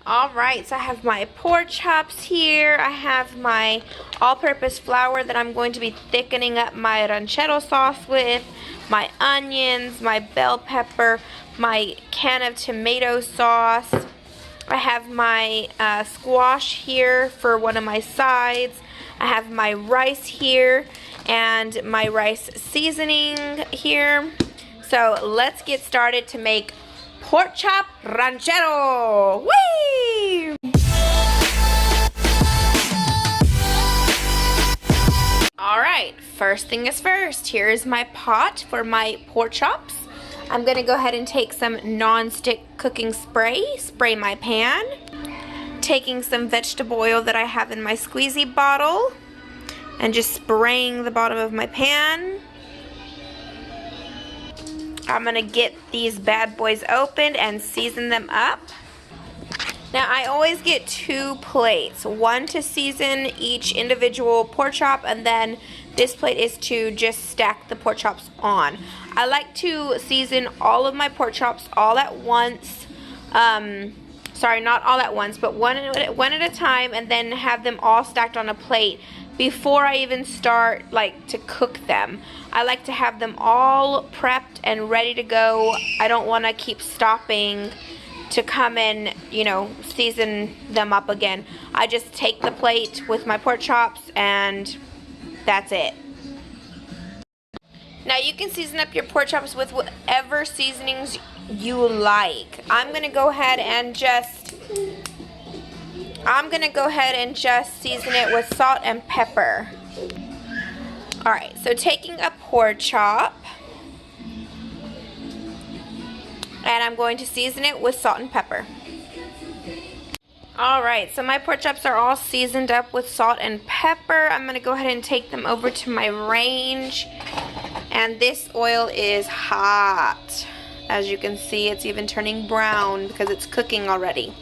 Alright, so I have my pork chops here. I have my all-purpose flour that I'm going to be thickening up my ranchero sauce with, my onions, my bell pepper, my can of tomato sauce. I have my squash here for one of my sides. I have my rice here and my rice seasoning here. So let's get started to make pork chop ranchero. Whee! Alright, first thing is first. Here is my pot for my pork chops. I'm going to go ahead and take some non-stick cooking spray my pan. Taking some vegetable oil that I have in my squeezy bottle and just spraying the bottom of my pan. I'm going to get these bad boys opened and season them up. Now I always get 2 plates, one to season each individual pork chop, and then this plate is to just stack the pork chops on. I like to season all of my pork chops all at once. Sorry, not all at once, but one at a time, and then have them all stacked on a plate before I even start to cook them. I like to have them all prepped and ready to go. I don't want to keep stopping to come and, season them up again. I just take the plate with my pork chops and that's it. Now you can season up your pork chops with whatever seasonings you like. I'm gonna go ahead and just season it with salt and pepper. Alright, so taking a pork chop, and I'm going to season it with salt and pepper. Alright, so my pork chops are all seasoned up with salt and pepper. I'm going to go ahead and take them over to my range. And this oil is hot. As you can see, it's even turning brown because it's cooking already.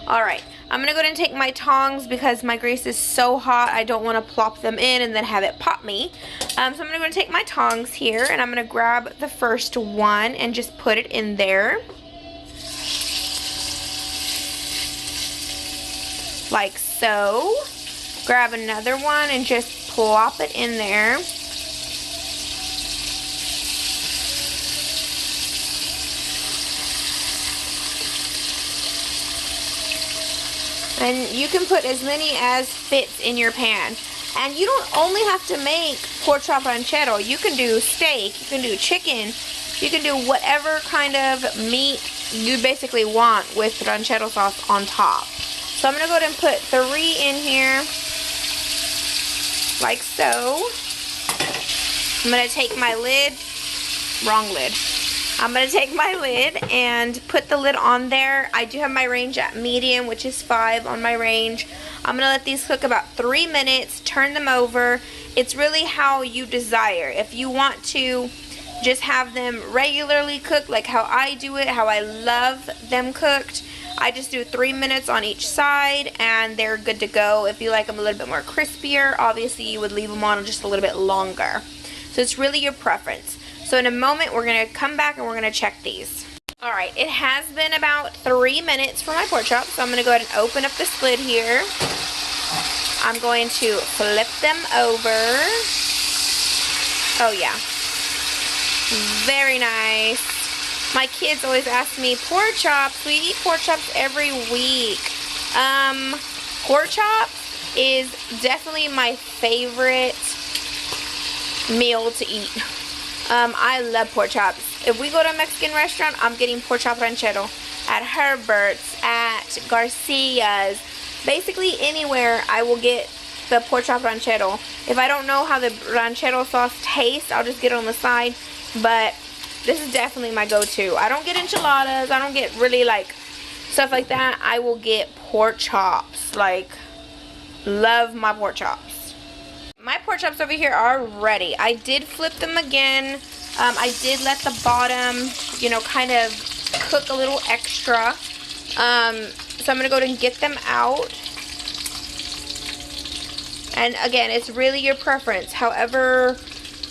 Alright, I'm going to go ahead and take my tongs because my grease is so hot. I don't want to plop them in and then have it pop me. So I'm going to go and take my tongs here and I'm going to grab the first one and just put it in there. Like so. Grab another one and just plop it in there. And you can put as many as fits in your pan. And you don't only have to make pork chop ranchero. You can do steak, you can do chicken, you can do whatever kind of meat you basically want with ranchero sauce on top. So I'm going to go ahead and put 3 in here, like so. I'm going to take my lid, wrong lid. I'm going to take my lid and put the lid on there. I do have my range at medium, which is 5 on my range. I'm going to let these cook about 3 minutes, turn them over. It's really how you desire. If you want to just have them regularly cooked, like how I do it, how I love them cooked, I just do 3 minutes on each side and they're good to go. If you like them a little bit more crispier, obviously you would leave them on just a little bit longer. So it's really your preference. So in a moment we're going to come back and we're going to check these. Alright, it has been about 3 minutes for my pork chop, so I'm going to go ahead and open up this lid here. I'm going to flip them over. Oh yeah. Very nice. My kids always ask me, pork chops, we eat pork chops every week. Pork chop is definitely my favorite meal to eat. I love pork chops. If we go to a Mexican restaurant, I'm getting pork chop ranchero. At Herbert's, at Garcia's, basically anywhere I will get the pork chop ranchero. If I don't know how the ranchero sauce tastes, I'll just get it on the side. But this is definitely my go-to. I don't get enchiladas. I don't get really stuff like that. I will get pork chops. Love my pork chops. My pork chops over here are ready. I did flip them again. I did let the bottom, kind of cook a little extra. So I'm going to go ahead and get them out. And again, it's really your preference. However,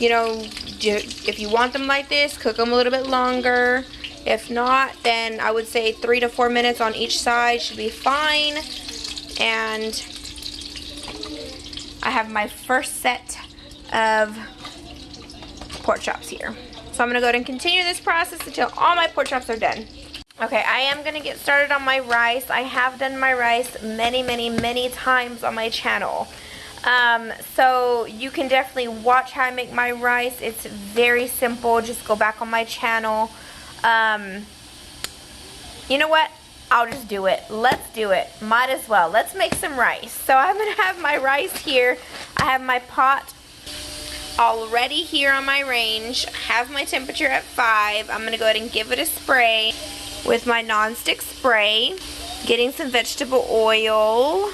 if you want them like this, cook them a little bit longer. If not, then I would say 3 to 4 minutes on each side should be fine. And I have my first set of pork chops here. So I'm going to go ahead and continue this process until all my pork chops are done. Okay, I am going to get started on my rice. I have done my rice many times on my channel. So you can definitely watch how I make my rice. It's very simple. Just go back on my channel. You know what? I'll just do it. Let's do it. Might as well. Let's make some rice. So I'm going to have my rice here. I have my pot already here on my range. I have my temperature at 5. I'm going to go ahead and give it a spray with my non-stick spray. Getting some vegetable oil.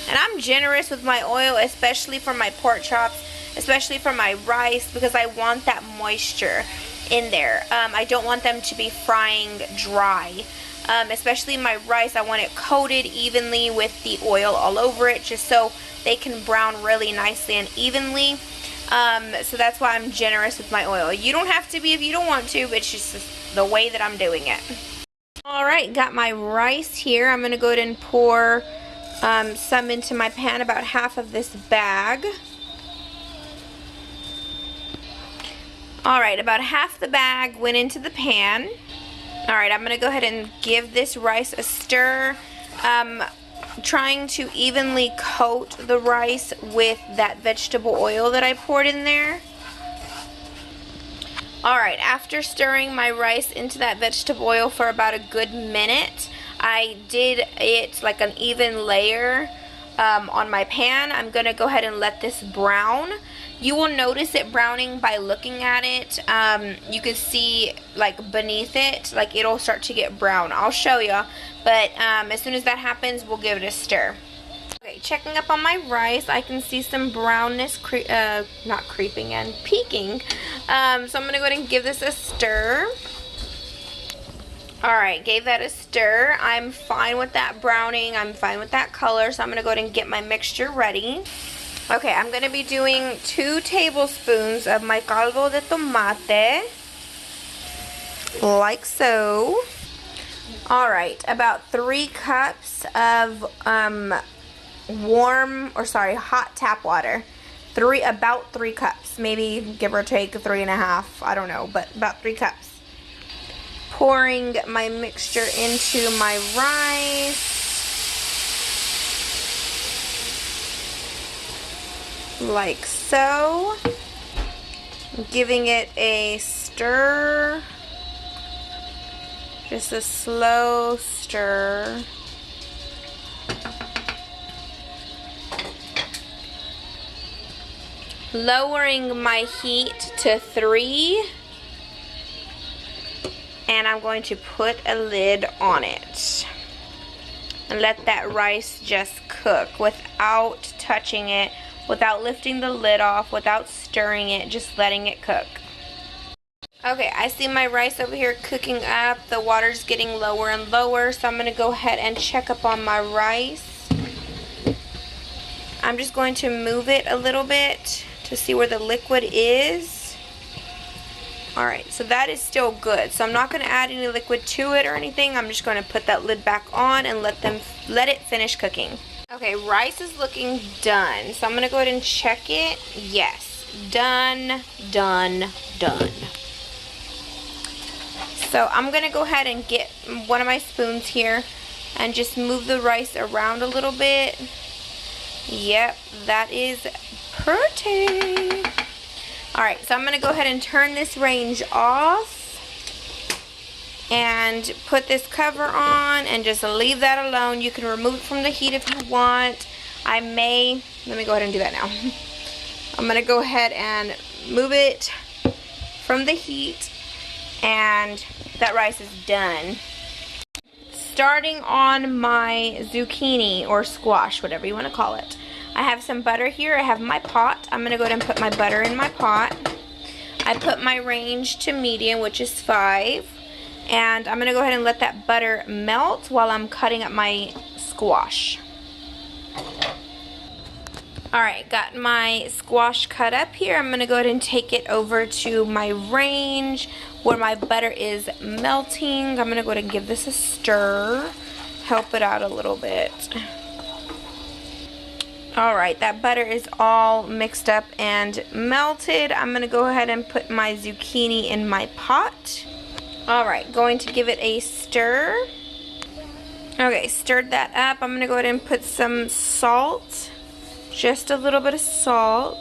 And I'm generous with my oil, especially for my pork chops, especially for my rice, because I want that moisture in there. I don't want them to be frying dry. Especially my rice, I want it coated evenly with the oil all over it, just so they can brown really nicely and evenly. So that's why I'm generous with my oil. You don't have to be if you don't want to, but it's just the way that I'm doing it. Alright, got my rice here. I'm going to go ahead and pour some into my pan, about half of this bag. Alright, about half the bag went into the pan. Alright, I'm going to go ahead and give this rice a stir. Trying to evenly coat the rice with that vegetable oil that I poured in there. Alright, after stirring my rice into that vegetable oil for about a good minute, I did it like an even layer on my pan. I'm going to go ahead and let this brown. You will notice it browning by looking at it. You can see like beneath it, like it'll start to get brown. I'll show you, but as soon as that happens, we'll give it a stir. Okay, checking up on my rice, I can see some brownness, not creeping in, peeking. So I'm going to go ahead and give this a stir. Alright, gave that a stir. I'm fine with that browning. I'm fine with that color. So I'm going to go ahead and get my mixture ready. Okay, I'm going to be doing 2 tablespoons of my caldo de tomate. Like so. Alright, about 3 cups of hot tap water. About 3 cups. Maybe give or take 3.5. I don't know, but about 3 cups. Pouring my mixture into my rice. Like so. Giving it a stir. Just a slow stir. Lowering my heat to 3. And I'm going to put a lid on it. And let that rice just cook without touching it, without lifting the lid off, without stirring it, just letting it cook. Okay, I see my rice over here cooking up. The water's getting lower and lower, so I'm going to go ahead and check up on my rice. I'm just going to move it a little bit to see where the liquid is. Alright, so that is still good. So I'm not going to add any liquid to it or anything. I'm just going to put that lid back on and let it finish cooking. Okay, rice is looking done. So I'm going to go ahead and check it. Yes, done. So I'm going to go ahead and get one of my spoons here and just move the rice around a little bit. Yep, that is pretty. Alright, so I'm going to go ahead and turn this range off and put this cover on and just leave that alone. You can remove it from the heat if you want. Let me go ahead and do that now. I'm going to go ahead and move it from the heat, and that rice is done. Starting on my zucchini or squash, whatever you want to call it. I have some butter here. I have my pot. I'm going to go ahead and put my butter in my pot. I put my range to medium, which is 5. And I'm going to go ahead and let that butter melt while I'm cutting up my squash. Alright, got my squash cut up here. I'm going to go ahead and take it over to my range where my butter is melting. I'm going to go ahead and give this a stir. Help it out a little bit. Alright, that butter is all mixed up and melted. I'm going to go ahead and put my zucchini in my pot. Alright, going to give it a stir. Okay, stirred that up. I'm going to go ahead and put some salt. Just a little bit of salt.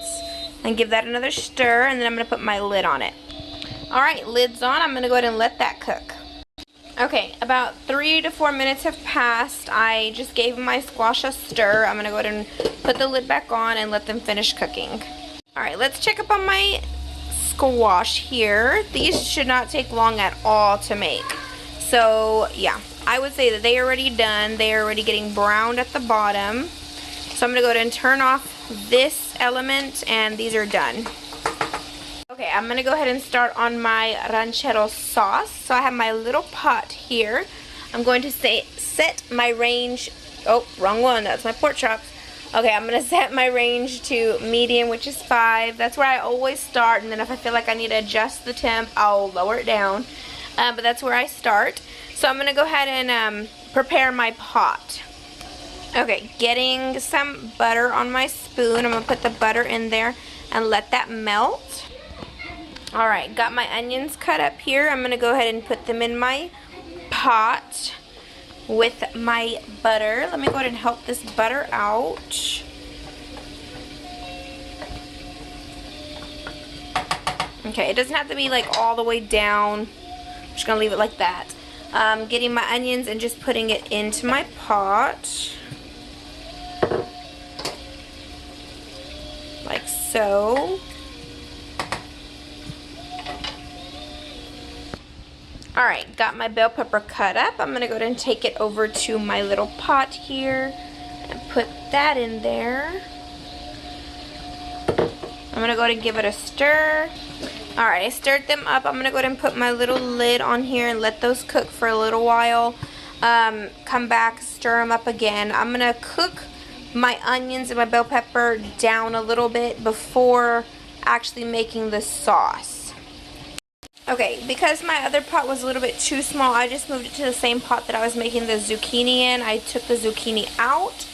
And give that another stir. And then I'm going to put my lid on it. Alright, lid's on. I'm going to go ahead and let that cook. Okay, about 3 to 4 minutes have passed. I just gave my squash a stir. I'm going to go ahead and put the lid back on and let them finish cooking. Alright, let's check up on my squash here. These should not take long at all to make. So, yeah, I would say that they are already done. They are already getting browned at the bottom. So I'm going to go ahead and turn off this element, and these are done. Okay, I'm going to go ahead and start on my ranchero sauce. So I have my little pot here. I'm going to set my range. Oh, wrong one. That's my pork chops. Okay, I'm going to set my range to medium, which is 5. That's where I always start, and then if I feel like I need to adjust the temp, I'll lower it down. But that's where I start. So I'm going to go ahead and prepare my pot. Okay, getting some butter on my spoon. I'm going to put the butter in there and let that melt. Alright, got my onions cut up here. I'm going to go ahead and put them in my pot with my butter. Let me go ahead and help this butter out. Okay, it doesn't have to be like all the way down. I'm just going to leave it like that. Getting my onions and just putting it into my pot. Like so. Alright, got my bell pepper cut up. I'm going to go ahead and take it over to my little pot here and put that in there. I'm going to go ahead and give it a stir. Alright, I stirred them up. I'm going to go ahead and put my little lid on here and let those cook for a little while. Come back, stir them up again. I'm going to cook my onions and my bell pepper down a little bit before actually making the sauce. Okay, because my other pot was a little bit too small, I just moved it to the same pot that I was making the zucchini in. I took the zucchini out.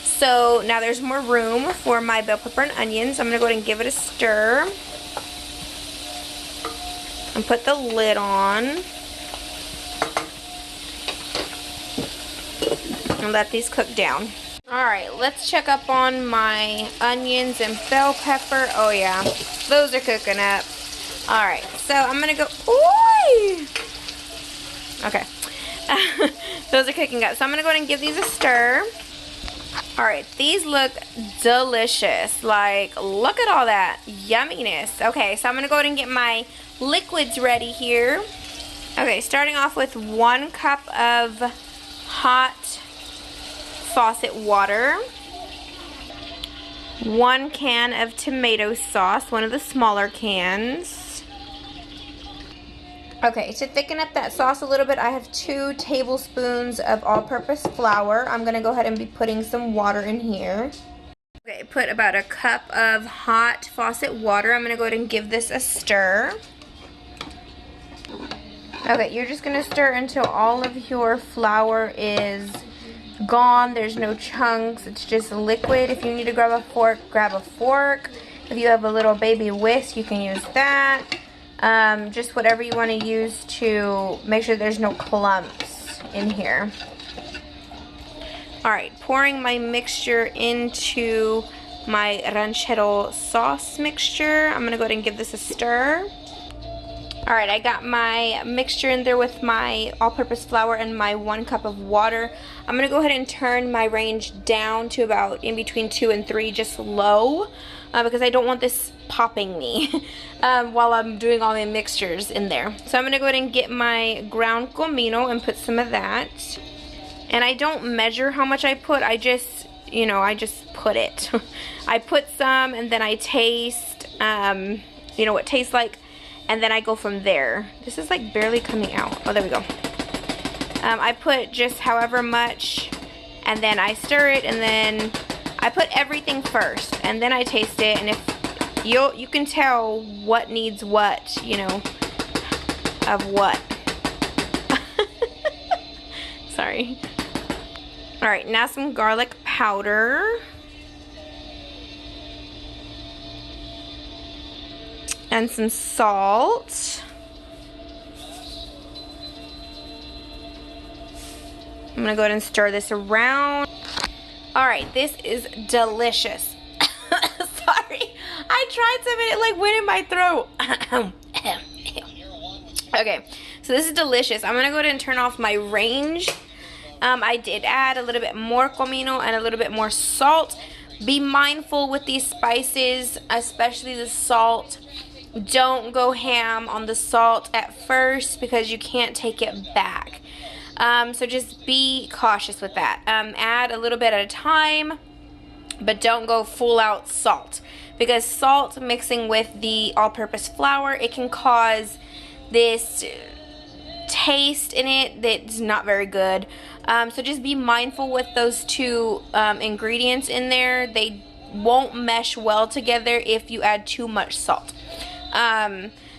So now there's more room for my bell pepper and onions. I'm going to go ahead and give it a stir. And put the lid on. And let these cook down. Alright, let's check up on my onions and bell pepper. Oh yeah, those are cooking up. Alright, so I'm going to go... Ooh! Okay. Those are cooking up. So I'm going to go ahead and give these a stir. Alright, these look delicious. Like, look at all that yumminess. Okay, so I'm going to go ahead and get my liquids ready here. Okay, starting off with 1 cup of hot faucet water. 1 can of tomato sauce, one of the smaller cans. Okay, to thicken up that sauce a little bit, I have 2 tablespoons of all-purpose flour. I'm going to go ahead and be putting some water in here. Okay, put about 1 cup of hot faucet water. I'm going to go ahead and give this a stir. Okay, you're just going to stir until all of your flour is gone. There's no chunks. It's just liquid. If you need to grab a fork, grab a fork. If you have a little baby whisk, you can use that. Just whatever you want to use to make sure there's no clumps in here. Alright, pouring my mixture into my ranchero sauce mixture. I'm going to go ahead and give this a stir. Alright, I got my mixture in there with my all-purpose flour and my 1 cup of water. I'm going to go ahead and turn my range down to about in between 2 and 3, just low, because I don't want this popping me while I'm doing all my mixtures in there. So I'm going to go ahead and get my ground comino and put some of that. And I don't measure how much I put, I just, you know, I just put it. I put some and then I taste, you know, what it tastes like. And then I go from there. This is like barely coming out. Oh, there we go. I put just however much, and then I stir it, and then I put everything first and then I taste it, and if you can tell what needs what, you know, of what. Sorry. Alright, now some garlic powder. And some salt. I'm gonna go ahead and stir this around. Alright, this is delicious. Sorry, I tried some and it like went in my throat. Okay, so this is delicious. I'm gonna go ahead and turn off my range. I did add a little bit more comino and a little bit more salt. Be mindful with these spices, especially the salt. Don't go ham on the salt at first because you can't take it back. So just be cautious with that. Add a little bit at a time, but don't go full out salt, because salt mixing with the all-purpose flour, it can cause this taste in it that's not very good. So just be mindful with those two ingredients in there. They won't mesh well together if you add too much salt.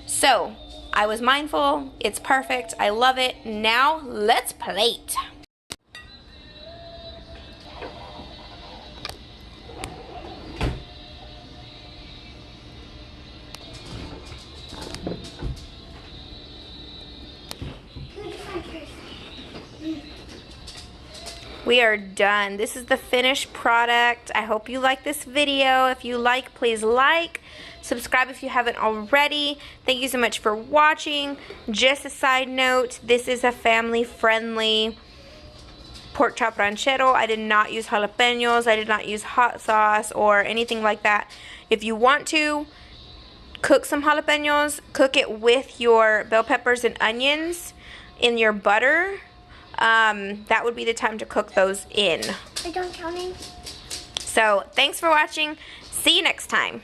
So I was mindful. It's perfect. I love it. Now let's plate. We are done. This is the finished product. I hope you like this video. If you like, please like. Subscribe if you haven't already. Thank you so much for watching. Just a side note, this is a family-friendly pork chop ranchero. I did not use jalapenos. I did not use hot sauce or anything like that. If you want to cook some jalapenos, cook it with your bell peppers and onions in your butter. That would be the time to cook those in. I don't counting. So, thanks for watching. See you next time.